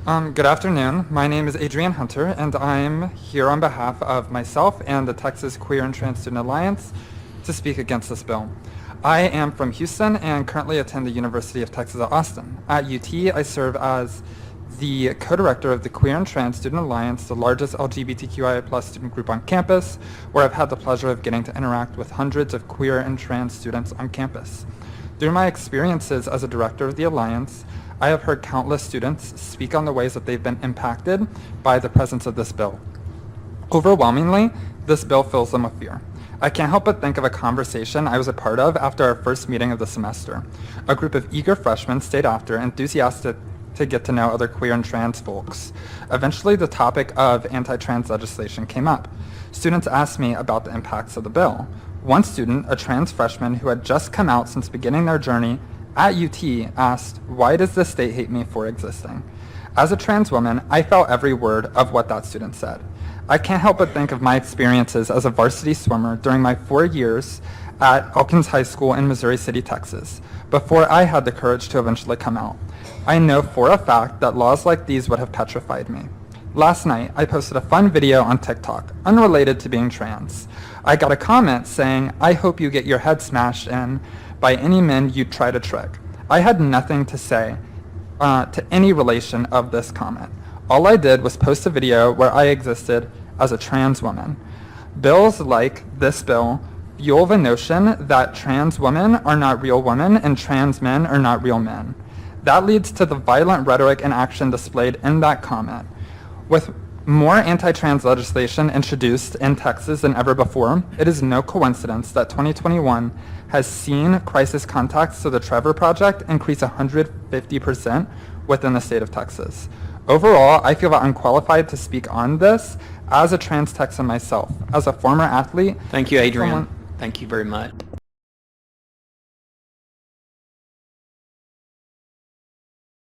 Good afternoon. My name is Adrienne Hunter, and I'm here on behalf of myself and the Texas Queer and Trans Student Alliance to speak against this bill. I am from Houston and currently attend the University of Texas at Austin. At UT, I serve as the co-director of the Queer and Trans Student Alliance, the largest LGBTQIA+ student group on campus, where I've had the pleasure of getting to interact with hundreds of queer and trans students on campus. Through my experiences as a director of the Alliance, I have heard countless students speak on the ways that they've been impacted by the presence of this bill. Overwhelmingly, this bill fills them with fear. I can't help but think of a conversation I was a part of after our first meeting of the semester. A group of eager freshmen stayed after, enthusiastic to get to know other queer and trans folks. Eventually, the topic of anti-trans legislation came up. Students asked me about the impacts of the bill. One student, a trans freshman who had just come out since beginning their journey at UT, asked, "Why does the state hate me for existing?" As a trans woman, I felt every word of what that student said. I can't help but think of my experiences as a varsity swimmer during my 4 years at Elkins High School in Missouri City, Texas, before I had the courage to eventually come out. I know for a fact that laws like these would have petrified me. Last night, I posted a fun video on TikTok, unrelated to being trans. I got a comment saying, "I hope you get your head smashed in by any men you try to trick." I had nothing to say to any relation of this comment. All I did was post a video where I existed as a trans woman. Bills like this bill fuel the notion that trans women are not real women and trans men are not real men. That leads to the violent rhetoric and action displayed in that comment. With more anti-trans legislation introduced in Texas than ever before, it is no coincidence that 2021 has seen crisis contacts to the Trevor Project increase 150% within the state of Texas. Overall, I feel that I'm qualified to speak on this as a trans Texan myself. As a former athlete, Thank you, Adrienne. Thank you very much.